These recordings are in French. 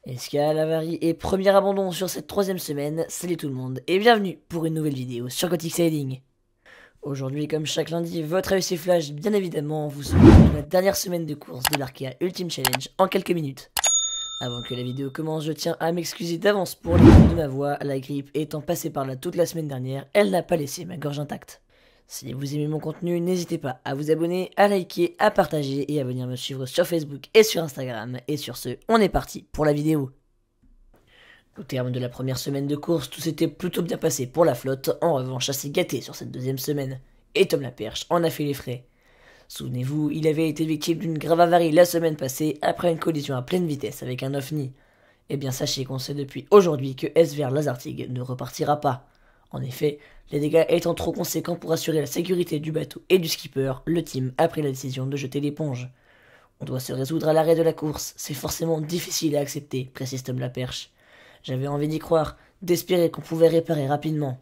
Escale, avarie et premier abandon sur cette troisième semaine, salut tout le monde et bienvenue pour une nouvelle vidéo sur Gothic Sailing. Aujourd'hui, comme chaque lundi, votre AEC Flash, bien évidemment, vous saura la dernière semaine de course de l'Arkea Ultimate Challenge en quelques minutes. Avant que la vidéo commence, je tiens à m'excuser d'avance pour l'écoute de ma voix, la grippe étant passée par là toute la semaine dernière, elle n'a pas laissé ma gorge intacte. Si vous aimez mon contenu, n'hésitez pas à vous abonner, à liker, à partager et à venir me suivre sur Facebook et sur Instagram. Et sur ce, on est parti pour la vidéo. Au terme de la première semaine de course, tout s'était plutôt bien passé pour la flotte, en revanche assez gâté sur cette deuxième semaine. Et Tom Laperche en a fait les frais. Souvenez-vous, il avait été victime d'une grave avarie la semaine passée après une collision à pleine vitesse avec un ovni. Eh bien sachez qu'on sait depuis aujourd'hui que SVR Lazartigue ne repartira pas. En effet, les dégâts étant trop conséquents pour assurer la sécurité du bateau et du skipper, le team a pris la décision de jeter l'éponge. On doit se résoudre à l'arrêt de la course, c'est forcément difficile à accepter, précise Tom Laperche. J'avais envie d'y croire, d'espérer qu'on pouvait réparer rapidement.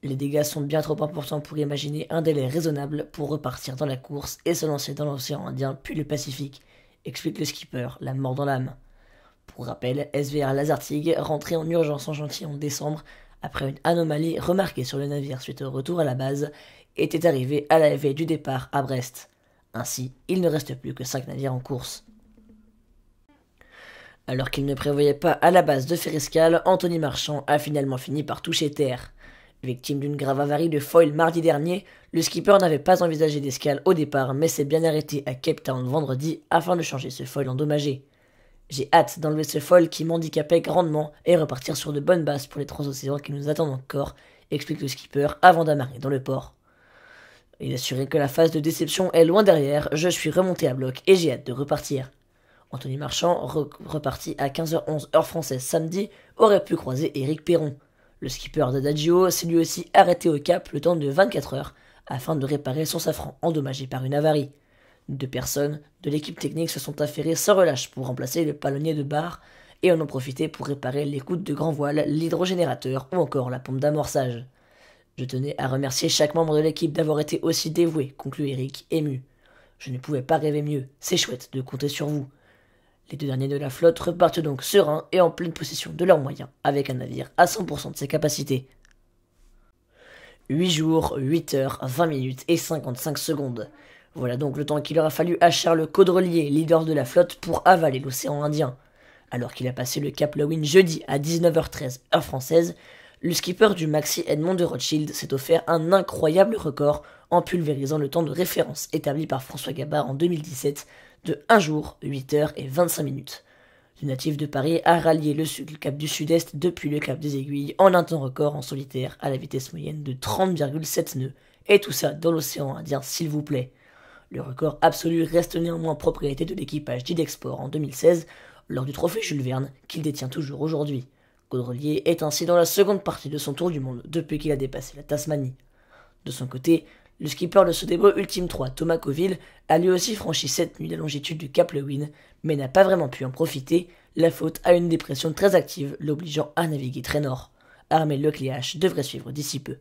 Les dégâts sont bien trop importants pour imaginer un délai raisonnable pour repartir dans la course et se lancer dans l'océan Indien puis le Pacifique, explique le skipper, la mort dans l'âme. Pour rappel, SVR Lazartigue, rentré en urgence en chantier en décembre, après une anomalie remarquée sur le navire suite au retour à la base, était arrivé à la veille du départ à Brest. Ainsi, il ne reste plus que 5 navires en course. Alors qu'il ne prévoyait pas à la base de faire escale, Anthony Marchand a finalement fini par toucher terre. Victime d'une grave avarie de foil mardi dernier, le skipper n'avait pas envisagé d'escale au départ, mais s'est bien arrêté à Cape Town vendredi afin de changer ce foil endommagé. J'ai hâte d'enlever ce foil qui m'handicapait grandement et repartir sur de bonnes bases pour les transocéans qui nous attendent encore, explique le skipper avant d'amarrer dans le port. Il assurait que la phase de déception est loin derrière, je suis remonté à bloc et j'ai hâte de repartir. Anthony Marchand, reparti à 15h11 heure française samedi, aurait pu croiser Éric Perron. Le skipper d'Adagio s'est lui aussi arrêté au cap le temps de 24 heures afin de réparer son safran endommagé par une avarie. 2 personnes de l'équipe technique se sont affairées sans relâche pour remplacer le palonnier de barre et en ont profité pour réparer les coudes de grand voile, l'hydrogénérateur ou encore la pompe d'amorçage. Je tenais à remercier chaque membre de l'équipe d'avoir été aussi dévoué, conclut Eric, ému. Je ne pouvais pas rêver mieux, c'est chouette de compter sur vous. Les 2 derniers de la flotte repartent donc sereins et en pleine possession de leurs moyens, avec un navire à 100% de ses capacités. 8 jours, 8 heures, 20 minutes et 55 secondes. Voilà donc le temps qu'il aura fallu à Charles Caudrelier, leader de la flotte, pour avaler l'océan Indien. Alors qu'il a passé le cap Lewin jeudi à 19h13 heure française, le skipper du Maxi Edmond de Rothschild s'est offert un incroyable record en pulvérisant le temps de référence établi par François Gabard en 2017 de 1 jour, 8 heures et 25 minutes. Le natif de Paris a rallié le cap du Sud-Est depuis le cap des Aiguilles en un temps record en solitaire à la vitesse moyenne de 30,7 nœuds. Et tout ça dans l'océan Indien, s'il vous plaît. Le record absolu reste néanmoins propriété de l'équipage d'Idexport en 2016 lors du trophée Jules Verne qu'il détient toujours aujourd'hui. Caudrelier est ainsi dans la seconde partie de son tour du monde depuis qu'il a dépassé la Tasmanie. De son côté, le skipper de ce débreu Ultime 3, Thomas Coville, a lui aussi franchi 7 nuits la longitude du cap Lewin, mais n'a pas vraiment pu en profiter, la faute à une dépression très active l'obligeant à naviguer très nord. Armel Lecléache devrait suivre d'ici peu.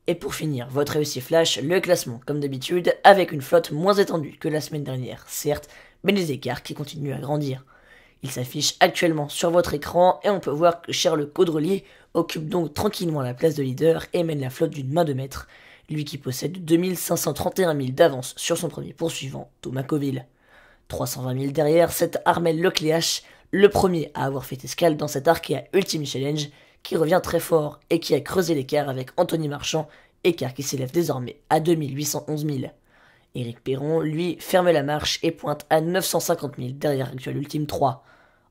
Et pour finir, votre réussi flash, le classement, comme d'habitude, avec une flotte moins étendue que la semaine dernière, certes, mais des écarts qui continuent à grandir. Il s'affiche actuellement sur votre écran et on peut voir que Charles Caudrelier occupe donc tranquillement la place de leader et mène la flotte d'une main de maître, lui qui possède 2531 milles d'avance sur son premier poursuivant, Thomas Coville. 320 milles derrière, c'est Armel Lecléache, le premier à avoir fait escale dans cet Arkea Ultimate Challenge, qui revient très fort et qui a creusé l'écart avec Anthony Marchand, écart qui s'élève désormais à 2811 milles. Éric Perron, lui, ferme la marche et pointe à 950 milles derrière l'actuel Ultime 3.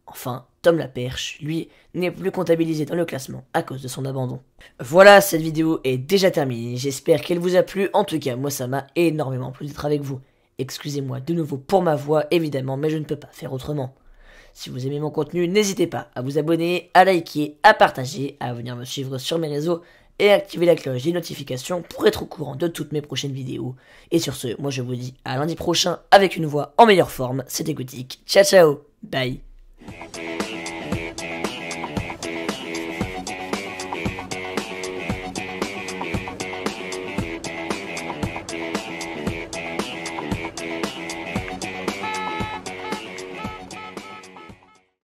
Enfin, Tom Laperche, lui, n'est plus comptabilisé dans le classement à cause de son abandon. Voilà, cette vidéo est déjà terminée, j'espère qu'elle vous a plu, en tout cas moi ça m'a énormément plu d'être avec vous. Excusez-moi de nouveau pour ma voix évidemment, mais je ne peux pas faire autrement. Si vous aimez mon contenu, n'hésitez pas à vous abonner, à liker, à partager, à venir me suivre sur mes réseaux et à activer la cloche des notifications pour être au courant de toutes mes prochaines vidéos. Et sur ce, moi je vous dis à lundi prochain avec une voix en meilleure forme, c'était Gothic, ciao ciao, bye.